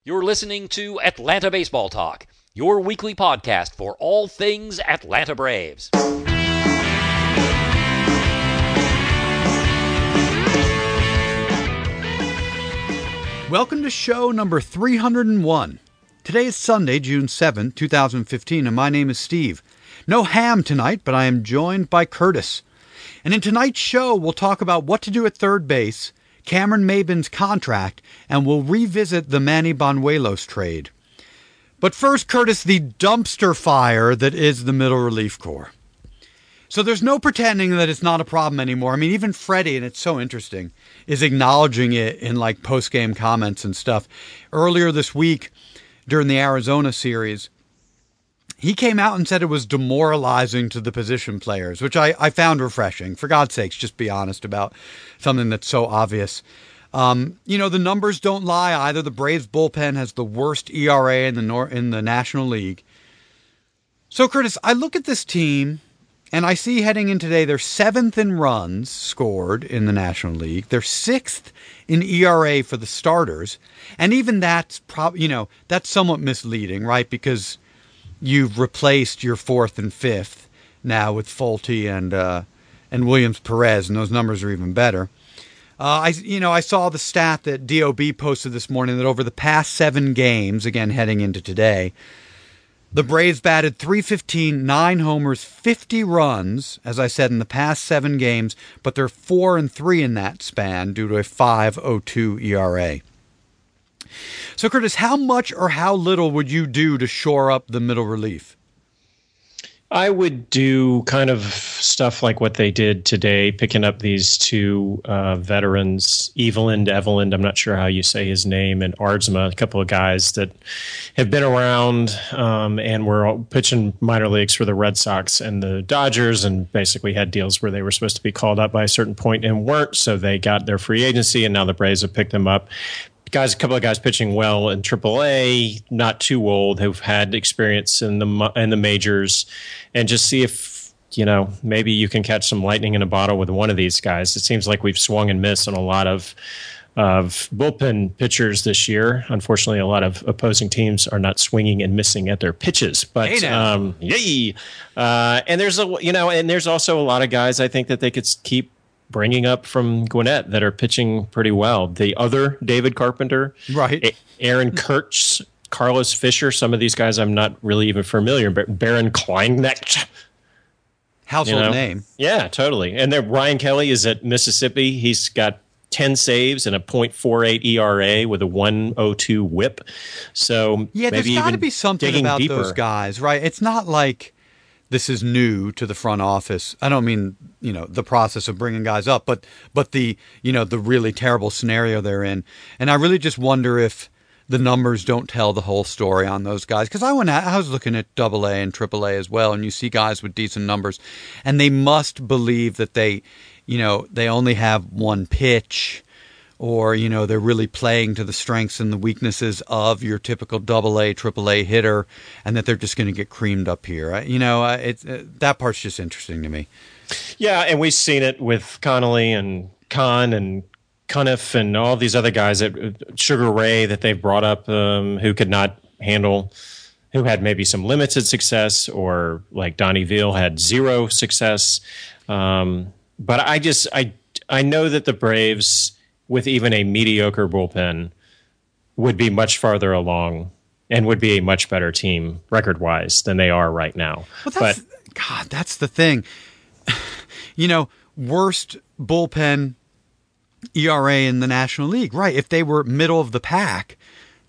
You're listening to Atlanta Baseball Talk, your weekly podcast for all things Atlanta Braves. Welcome to show number 301. Today is Sunday, June 7, 2015, and my name is Steve. No ham tonight, but I am joined by Curtis. And in tonight's show, we'll talk about what to do at third base, Cameron Maybin's contract, and we'll revisit the Manny Banuelos trade. But first, Curtis, the dumpster fire that is the Middle Relief Corps. So there's no pretending that it's not a problem anymore. I mean, even Freddie, and it's so interesting, is acknowledging it in like post-game comments and stuff. Earlier this week, during the Arizona series, he came out and said it was demoralizing to the position players, which I found refreshing. For God's sakes, just be honest about something that's so obvious. The numbers don't lie either. The Braves bullpen has the worst ERA in the National League. So, Curtis, I look at this team, and I see heading in today, they're 7th in runs scored in the National League. They're 6th in ERA for the starters. And even that's that's somewhat misleading, right? Because you've replaced your 4th and 5th now with Fulte and Williams Perez, and those numbers are even better. I saw the stat that DOB posted this morning that over the past 7 games, again heading into today, the Braves batted .315, 9 homers, 50 runs, as I said, in the past 7 games, but they're 4-3 in that span due to a 5.02 ERA. So, Curtis, how much or how little would you do to shore up the middle relief? I would do kind of stuff like what they did today, picking up these 2 veterans, Eveland, I'm not sure how you say his name, and Ardsma, a couple of guys that have been around and were pitching minor leagues for the Red Sox and the Dodgers, and basically had deals where they were supposed to be called up by a certain point and weren't, so they got their free agency, and now the Braves have picked them up. A couple of guys pitching well in AAA, not too old, who've had experience in the majors, and just see if maybe you can catch some lightning in a bottle with one of these guys. It seems like we've swung and missed on a lot of bullpen pitchers this year. Unfortunately, a lot of opposing teams are not swinging and missing at their pitches. But yay! And there's also a lot of guys I think that they could keep bringing up from Gwinnett that are pitching pretty well. The other David Carpenter, right? Aaron Kurtz, Carlos Fisher. Some of these guys I'm not really even familiar, but Baron Kleinecht. Household name. Yeah, totally. And then Ryan Kelly is at Mississippi. He's got 10 saves and a .48 ERA with a 1.02 whip. So yeah, there's got to be something about deeper. Those guys, right? It's not like this is new to the front office. I don't mean, the process of bringing guys up, but the, the really terrible scenario they're in. And I really just wonder if the numbers don't tell the whole story on those guys. Because I was looking at AA and AAA as well, and you see guys with decent numbers, and they must believe that they only have one pitch, or, they're really playing to the strengths and the weaknesses of your typical AA, AAA hitter, and that they're just going to get creamed up here. That part's just interesting to me. Yeah, and we've seen it with Connolly and Kahn and Cuniff and all these other guys, Sugar Ray that they've brought up who could not handle, who had maybe some limited success, or like Donnie Veal had 0 success. But I know that the Braves, with even a mediocre bullpen, would be much farther along and would be a much better team record-wise than they are right now. Well, that's the thing. Worst bullpen ERA in the National League. Right, if they were middle of the pack,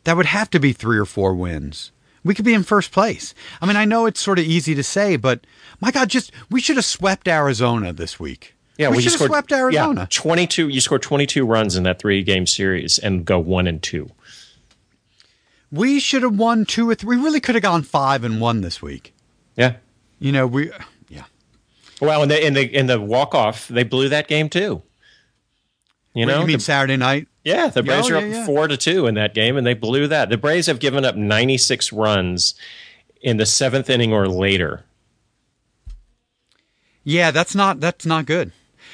that would have to be 3 or 4 wins. We could be in first place. I mean, I know it's sort of easy to say, but my God, we should have swept Arizona this week. Yeah, we should have swept Arizona. Yeah, 22. You scored 22 runs in that 3-game series and go 1-2. We should have won 2 or 3. We really could have gone 5-1 this week. Yeah. Yeah. Well, in the walk-off, they blew that game too. You mean Saturday night? Yeah, the Braves are up 4-2 in that game, and they blew that. The Braves have given up 96 runs in the 7th inning or later. Yeah, that's not good.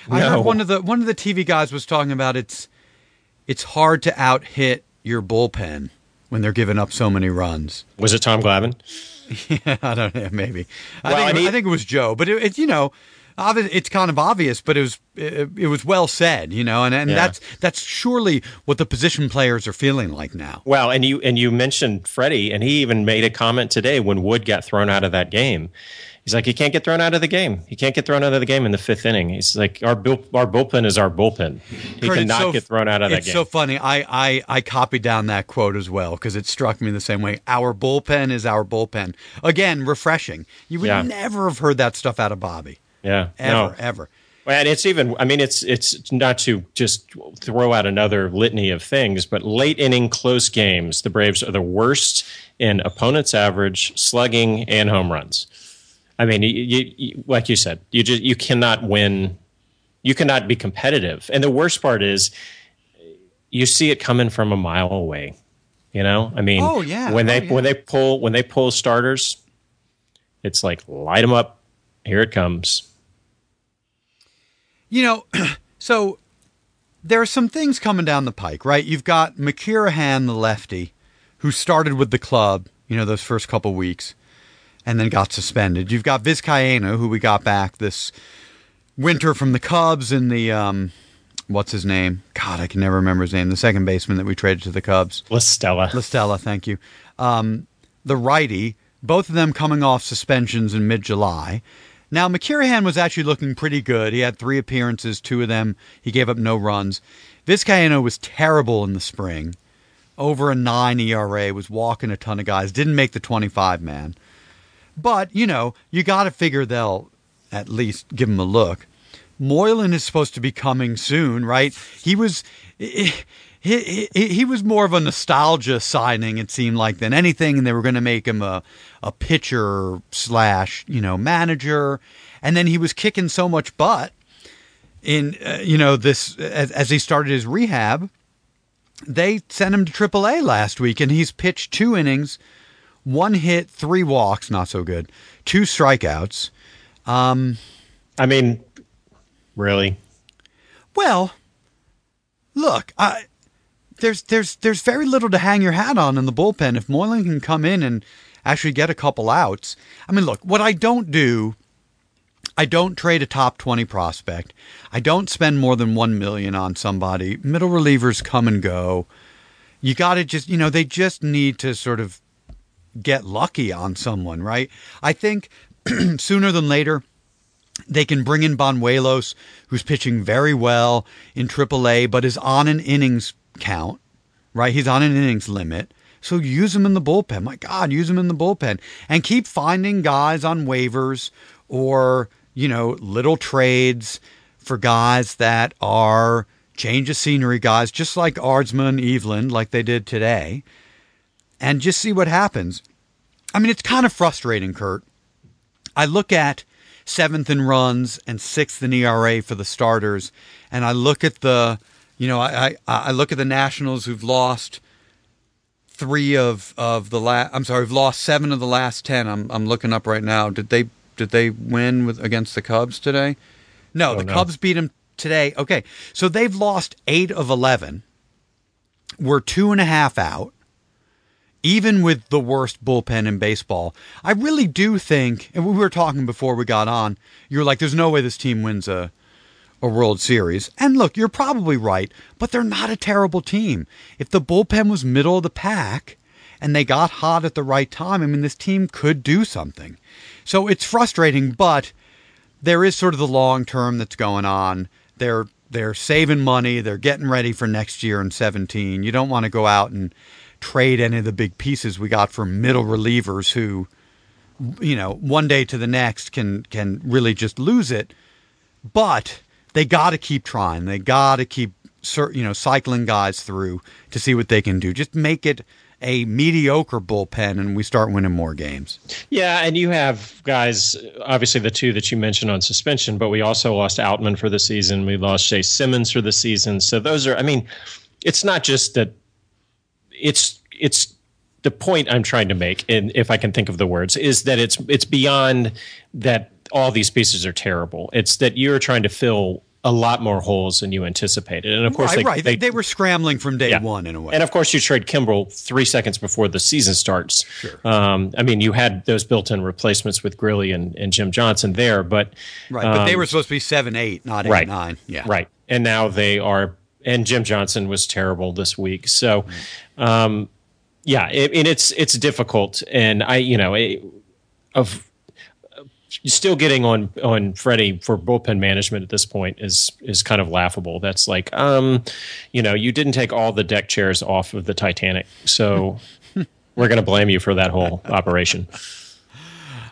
No. I heard one of the TV guys was talking about it's hard to out hit your bullpen when they're giving up so many runs. Was it Tom Glavine? Yeah, I don't know, maybe. Well, I think it was Joe, but it's it's kind of obvious, but it was well said, and Yeah. that's surely what the position players are feeling like now. Well, and you mentioned Freddie, and he even made a comment today when Wood got thrown out of that game. He's like, he can't get thrown out of the game. He can't get thrown out of the game in the fifth inning. He's like, our bullpen is our bullpen. He Kurt, cannot get thrown out of that It's game. so funny. I copied down that quote as well because it struck me the same way. Our bullpen is our bullpen. Again, refreshing. You would never have heard that stuff out of Bobby. Yeah, Ever. And it's even, I mean, it's not to just throw out another litany of things, but late inning close games, the Braves are the worst in opponent's average, slugging, and home runs. I mean, you like you said, you cannot win, you cannot be competitive. And the worst part is you see it coming from a mile away. I mean, when they pull starters, it's like light them up. Here it comes. So there are some things coming down the pike, right? You've got McKirahan, the lefty, who started with the club, those first couple weeks, and then got suspended. You've got Vizcaíno, who we got back this winter from the Cubs in the, what's his name? God, I can never remember his name. The second baseman that we traded to the Cubs. La Stella, thank you. The righty, both of them coming off suspensions in mid-July. Now, McKirahan was actually looking pretty good. He had 3 appearances, 2 of them he gave up no runs. Vizcaíno was terrible in the spring. Over a 9 ERA, was walking a ton of guys, didn't make the 25-man. But, you got to figure they'll at least give him a look. Moylan is supposed to be coming soon, right? He was more of a nostalgia signing, it seemed like, than anything, and they were going to make him a pitcher / manager. And then he was kicking so much butt in this as he started his rehab. They sent him to AAA last week, and he's pitched 2 innings, 1 hit, 3 walks, not so good, 2 strikeouts. I mean, really? Well, look, there's very little to hang your hat on in the bullpen. If Moylan can come in and actually get a couple outs. I mean, look, what I don't do, I don't trade a top 20 prospect. I don't spend more than $1 million on somebody. Middle relievers come and go. You got to just, they just need to sort of get lucky on someone, right? I think sooner than later, they can bring in Banuelos, who's pitching very well in AAA, but is on an innings count, right? He's on an innings limit. So use him in the bullpen. My God, use him in the bullpen. And keep finding guys on waivers or, little trades for guys that are change of scenery guys, just like Ardsma, Eveland, like they did today. And just see what happens. I mean, it's kind of frustrating, Kurt. I look at 7th in runs and 6th in ERA for the starters, and I look at the, I look at the Nationals who've lost we've lost 7 of the last 10. I'm looking up right now. Did they win against the Cubs today? No, the Cubs beat them today. Okay, so they've lost 8 of 11. We're 2.5 out. Even with the worst bullpen in baseball, I really do think, and we were talking before we got on, you're like, there's no way this team wins a World Series. And look, you're probably right, but they're not a terrible team. If the bullpen was middle of the pack and they got hot at the right time, I mean, this team could do something. So it's frustrating, but there is sort of the long term that's going on. They're saving money. They're getting ready for next year in 2017. You don't want to go out and trade any of the big pieces we got for middle relievers who, one day to the next can really just lose it. But they got to keep trying. They got to keep, cycling guys through to see what they can do. Just make it a mediocre bullpen and we start winning more games. Yeah, and you have guys, obviously the 2 that you mentioned on suspension, but we also lost Outman for the season. We lost Shea Simmons for the season. So those are, it's not just that. It's the point I'm trying to make, and if I can think of the words, is that it's beyond that all these pieces are terrible. It's that you're trying to fill a lot more holes than you anticipated. And of course, they were scrambling from day one in a way. And of course, you trade Kimbrel 3 seconds before the season starts. Sure. I mean, you had those built-in replacements with Grilly and Jim Johnson there, but but they were supposed to be 7-8, not 8-9. Yeah, right. And now they are. And Jim Johnson was terrible this week. So, it's difficult, and still getting on Freddie for bullpen management at this point is kind of laughable. That's like, you didn't take all the deck chairs off of the Titanic, so we're going to blame you for that whole operation.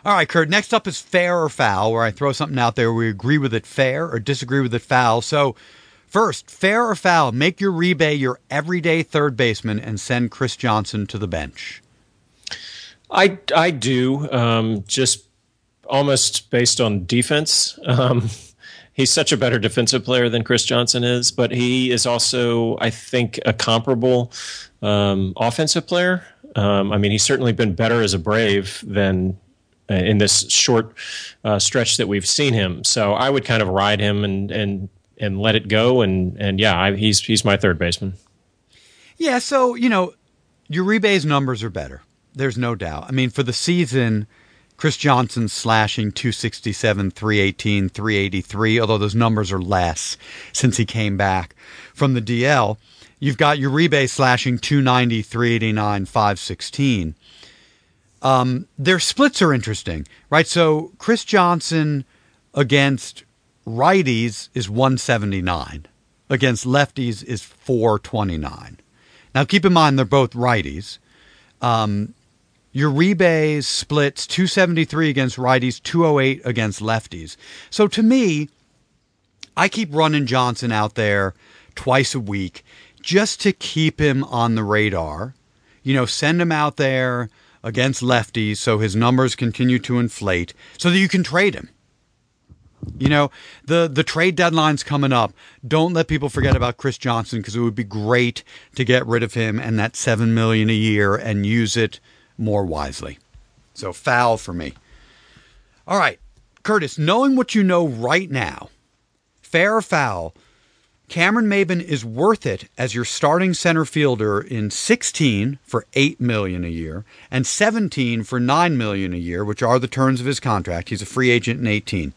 All right, Kurt, next up is fair or foul, where I throw something out there where we agree with it fair or disagree with it foul. So first, fair or foul, make Uribe your everyday third baseman and send Chris Johnson to the bench. I do, just almost based on defense. He's such a better defensive player than Chris Johnson is, but he is also, I think, a comparable offensive player. He's certainly been better as a Brave than in this short stretch that we've seen him. So I would kind of ride him and let it go. He's my third baseman. Yeah, so, Uribe's numbers are better. There's no doubt. I mean, for the season, Chris Johnson's slashing 267, 318, 383, although those numbers are less since he came back from the DL. You've got Uribe slashing 290, 389, 516. Their splits are interesting, right? So Chris Johnson against righties is 179. Against lefties is 429. Now, keep in mind, they're both righties. Uribe splits 273 against righties, 208 against lefties. So to me, I keep running Johnson out there twice a week just to keep him on the radar. Send him out there against lefties so his numbers continue to inflate so that you can trade him. The trade deadline's coming up. Don't let people forget about Chris Johnson, because it would be great to get rid of him and that $7 million a year and use it more wisely. So foul for me. All right, Curtis, knowing what you know right now, fair or foul, Cameron Maybin is worth it as your starting center fielder in 16 for $8 million a year and 17 for $9 million a year, which are the terms of his contract. He's a free agent in 18.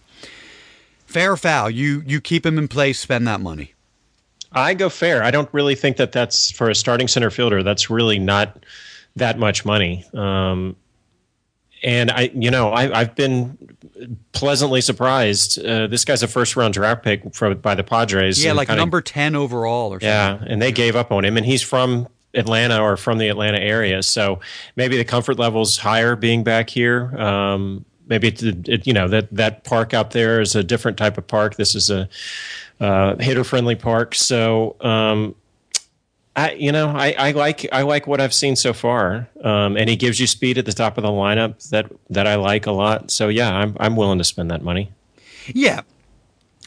Fair or foul, you keep him in place, spend that money. I go fair. I don't really think that's for a starting center fielder. That's really not that much money. And I've been pleasantly surprised. This guy's a first-round draft pick by the Padres. Yeah, like number 10 overall or something. Yeah, and they gave up on him, and he's from Atlanta or from the Atlanta area, so maybe the comfort level's higher being back here. Maybe that park out there is a different type of park. This is a hitter-friendly park, so. I like what I've seen so far, and he gives you speed at the top of the lineup that I like a lot. So yeah, I'm willing to spend that money. Yeah,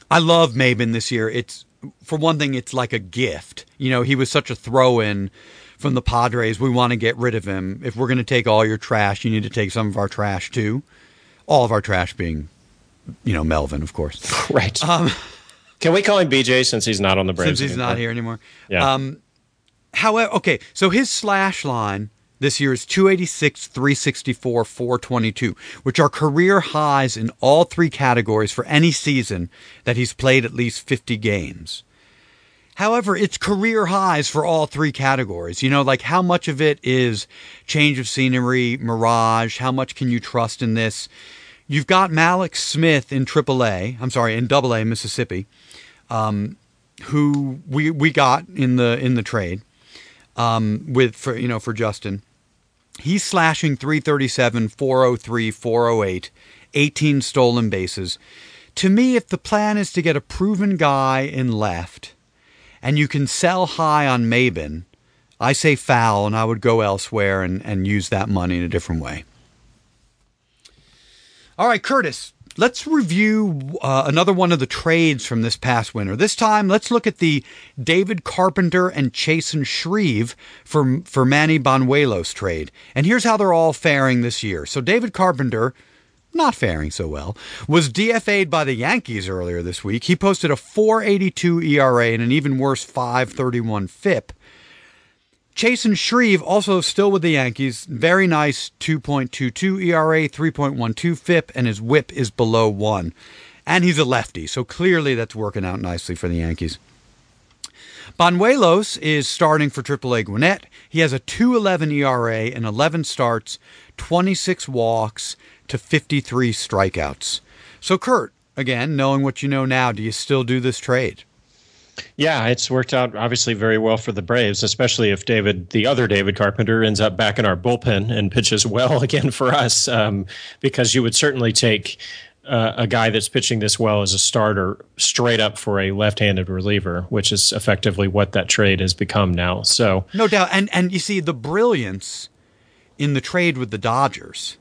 I love Maybin this year. It's, for one thing, it's like a gift. He was such a throw-in from the Padres. We want to get rid of him. If we're going to take all your trash, you need to take some of our trash too. All of our trash being, Melvin, of course. Right. Can we call him BJ since he's not on the Braves? Since he's not here anymore. Yeah. However, okay, so his slash line this year is 286, 364, 422, which are career highs in all three categories for any season that he's played at least 50 games. However, it's career highs for all three categories. Like how much of it is change of scenery, mirage? How much can you trust in this? You've got Malik Smith in in Double-A Mississippi, who we got in the trade. For Justin, he's slashing 337, 403, 408, 18 stolen bases. To me, if the plan is to get a proven guy in left and you can sell high on Maybin, I say foul, and I would go elsewhere and use that money in a different way. All right, Curtis, let's review another one of the trades from this past winter. This time, let's look at the David Carpenter and Chasen Shreve for Manny Banuelos trade. And here's how they're all faring this year. So David Carpenter, not faring so well, was DFA'd by the Yankees earlier this week. He posted a 4.82 ERA and an even worse 5.31 FIP. Chasen Shreve, also still with the Yankees, very nice 2.22 ERA, 3.12 FIP, and his whip is below 1. And he's a lefty, so clearly that's working out nicely for the Yankees. Banuelos is starting for AAA Gwinnett. He has a 2.11 ERA in 11 starts, 26 walks to 53 strikeouts. So, Kurt, again, knowing what you know now, do you still do this trade? Yeah, it's worked out obviously very well for the Braves, especially if the other David Carpenter, ends up back in our bullpen and pitches well again for us, because you would certainly take a guy that's pitching this well as a starter straight up for a left-handed reliever, which is effectively what that trade has become now. So no doubt. And you see, the brilliance in the trade with the Dodgers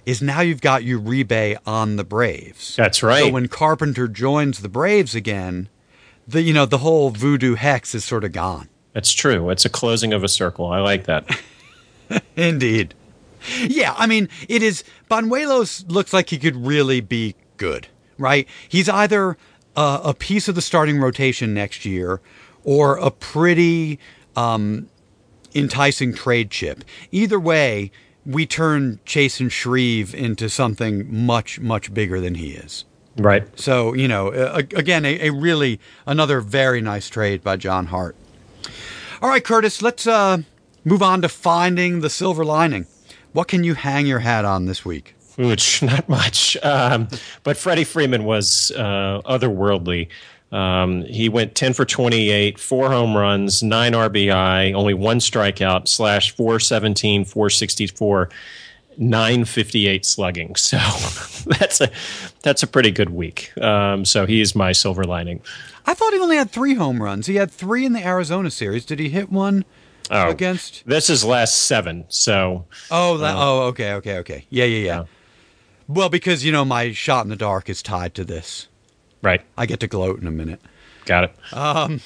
is now you've got Uribe on the Braves. That's right. So when Carpenter joins the Braves again, the whole voodoo hex is sort of gone. That's true. It's a closing of a circle. I like that. Indeed. Yeah, I mean, it is. Banuelos looks like he could really be good, right? He's either a piece of the starting rotation next year or a pretty enticing trade chip. Either way, we turn Chasen Shreve into something much, much bigger than he is. Right. So, again, another very nice trade by John Hart. All right, Curtis, let's move on to finding the silver lining. What can you hang your hat on this week? Which, not much. But Freddie Freeman was otherworldly. He went 10 for 28, 4 home runs, 9 RBI, only 1 strikeout, slash 417, 464. 958 slugging. So that's a pretty good week. So he is my silver lining. I thought he only had 3 home runs. He had 3 in the Arizona series. Did he hit one against? This is last 7. So. Okay. Yeah. Well, because, my shot in the dark is tied to this. Right. I get to gloat in a minute. Got it.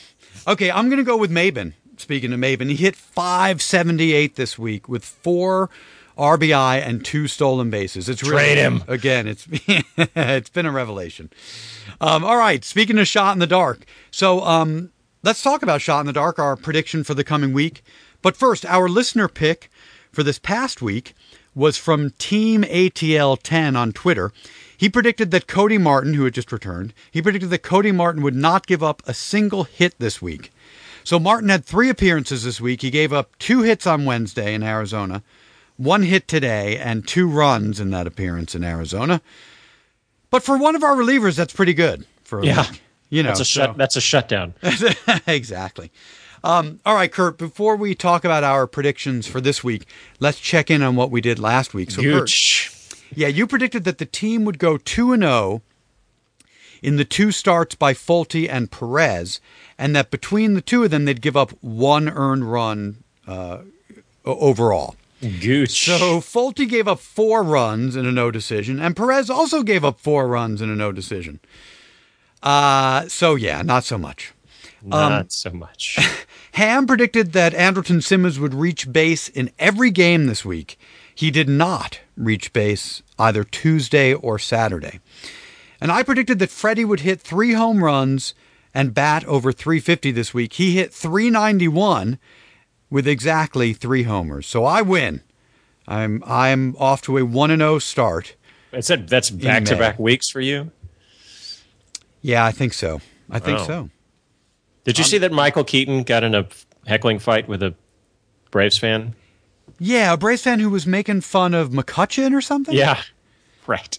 Okay, I'm going to go with Maybin. Speaking of Maybin, he hit 578 this week with 4 RBI and 2 stolen bases. It's really, trade him again. It's it's been a revelation. All right. Speaking of shot in the dark, so let's talk about shot in the dark. Our prediction for the coming week. But first, our listener pick for this past week was from Team ATL 10 on Twitter. He predicted that Cody Martin, who had just returned, would not give up a single hit this week. So Martin had 3 appearances this week. He gave up 2 hits on Wednesday in Arizona, 1 hit today, and 2 runs in that appearance in Arizona. But for one of our relievers, that's pretty good for a week. That's a shutdown. Exactly. All right, Kurt, before we talk about our predictions for this week, let's check in on what we did last week. So, Kurt, you predicted that the team would go 2-0 in the 2 starts by Fulte and Perez, and that between the 2 of them, they'd give up 1 earned run overall. Gooch. So Fulte gave up 4 runs in a no decision, and Perez also gave up 4 runs in a no decision. Not so much. Not so much. Ham predicted that Andrelton Simmons would reach base in every game this week. He did not reach base either Tuesday or Saturday. And I predicted that Freddie would hit 3 home runs and bat over 350 this week. He hit 391 with exactly 3 homers. So I win. I'm off to a 1-0 start. That's back-to-back weeks for you? Yeah, I think so. So. Did you see that Michael Keaton got in a heckling fight with a Braves fan? Yeah, a Braves fan who was making fun of McCutcheon or something? Yeah, right.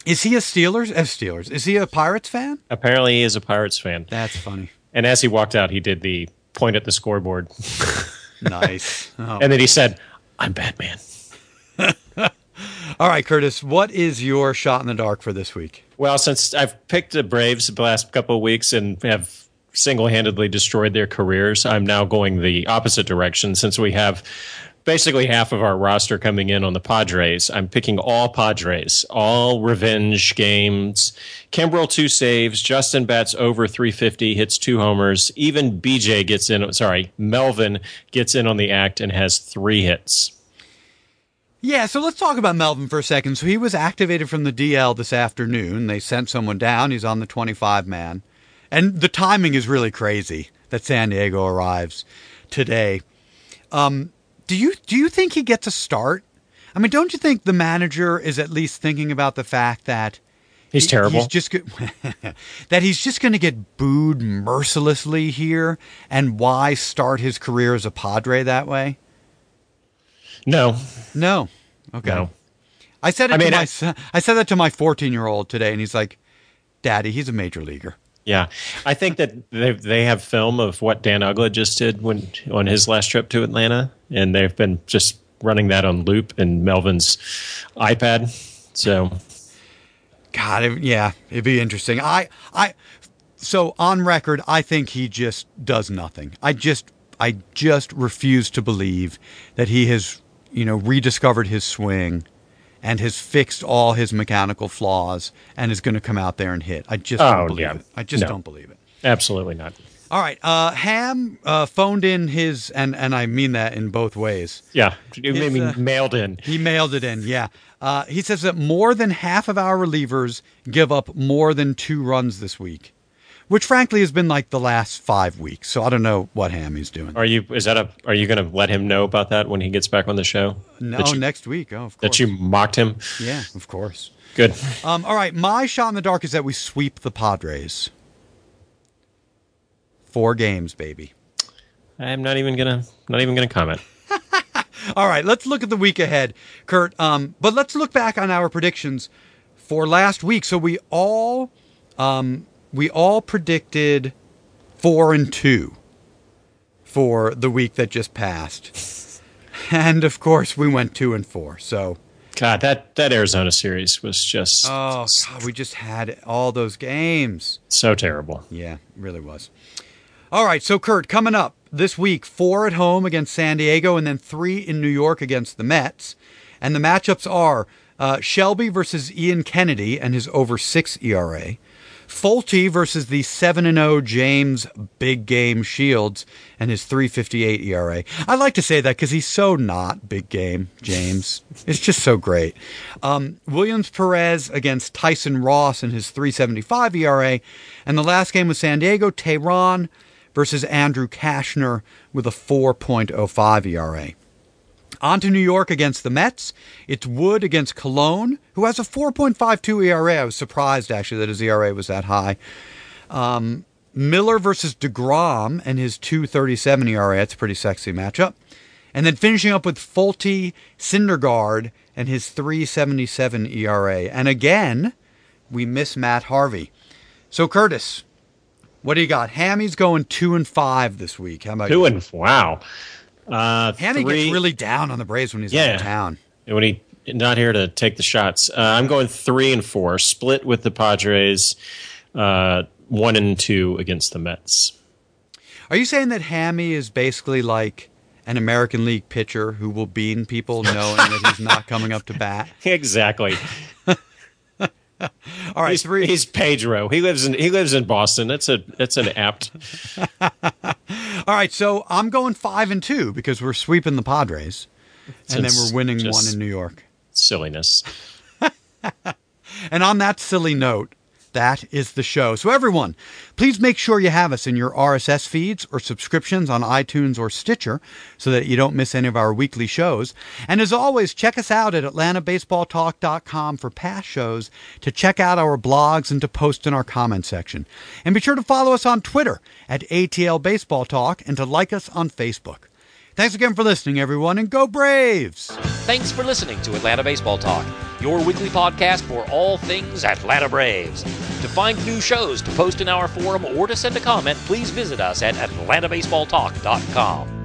Is he a Steelers? Is he a Pirates fan? Apparently he is a Pirates fan. That's funny. And as he walked out, he did the point at the scoreboard. Nice. Oh. And then he said, "I'm Batman." All right, Curtis, what is your shot in the dark for this week? Well, since I've picked the Braves the last couple of weeks and have single-handedly destroyed their careers, I'm now going the opposite direction. Since we have basically half of our roster coming in on the Padres, I'm picking all Padres, all revenge games. Kimbrel 2 saves, Justin bats over 350, hits 2 homers. Even Melvin gets in on the act and has 3 hits. Yeah, so let's talk about Melvin for a second. So he was activated from the DL this afternoon. They sent someone down. He's on the 25-man. And the timing is really crazy that San Diego arrives today. Do you think he gets a start? I mean, don't you think the manager is at least thinking about the fact that he's terrible? That he's just going to get booed mercilessly here, and why start his career as a Padre that way? No. Okay. No. I said that to my 14-year-old today, and he's like, "Daddy, he's a major leaguer." Yeah, I think that they have film of what Dan Uggla just did on his last trip to Atlanta, and they've been just running that on loop in Melvin's iPad. So, God, it'd be interesting. So on record, I think he just does nothing. I just refuse to believe that he has, rediscovered his swing and has fixed all his mechanical flaws and is going to come out there and hit. I just don't believe it. I just don't believe it. Absolutely not. All right. Ham phoned in his, and I mean that in both ways. Yeah. Mailed in. He mailed it in, yeah. He says that more than half of our relievers give up more than 2 runs this week, which frankly has been like the last 5 weeks. So I don't know what Ham he's doing. Are you going to let him know about that when he gets back on the show? No, next week. Oh, of course. That you mocked him? Yeah, of course. Good. All right. My shot in the dark is that we sweep the Padres. 4 games, baby. I'm not even gonna comment. All right, let's look at the week ahead, Kurt. But let's look back on our predictions for last week. So we all predicted 4-2 for the week that just passed, and of course we went 2-4. So, God, that Arizona series was just we just had all those games. So terrible. Yeah, it really was. All right, so Kurt, coming up this week, 4 at home against San Diego and then 3 in New York against the Mets. And the matchups are Shelby versus Ian Kennedy and his over 6 ERA. Fulte versus the 7-0 James Big Game Shields and his 3.58 ERA. I like to say that because he's so not big game, James. It's just so great. Williams Perez against Tyson Ross and his 3.75 ERA. And the last game with San Diego, Tehran versus Andrew Kashner with a 4.05 ERA. On to New York against the Mets. It's Wood against Cologne, who has a 4.52 ERA. I was surprised, actually, that his ERA was that high. Miller versus DeGrom and his 2.37 ERA. That's a pretty sexy matchup. And then finishing up with Fulte Syndergaard and his 3.77 ERA. And again, we miss Matt Harvey. So, Curtis, what do you got? Hammy's going 2-5 this week. How about you? Wow. Hammy gets really down on the Braves when he's out of town. When he's not here to take the shots. I'm going 3-4, split with the Padres, 1-2 against the Mets. Are you saying that Hammy is basically like an American League pitcher who will bean people knowing that he's not coming up to bat? Exactly. All right, he's Pedro. He lives in Boston. That's an apt. All right, so I'm going 5-2 because we're sweeping the Padres, and then we're winning 1 in New York. Silliness. And on that silly note, that is the show. So everyone, please make sure you have us in your RSS feeds or subscriptions on iTunes or Stitcher so that you don't miss any of our weekly shows. And as always, check us out at AtlantaBaseballTalk.com for past shows, to check out our blogs, and to post in our comment section. And be sure to follow us on Twitter at ATL Baseball Talk and to like us on Facebook. Thanks again for listening, everyone, and go Braves! Thanks for listening to Atlanta Baseball Talk, your weekly podcast for all things Atlanta Braves. To find new shows, to post in our forum, or to send a comment, please visit us at AtlantaBaseballTalk.com.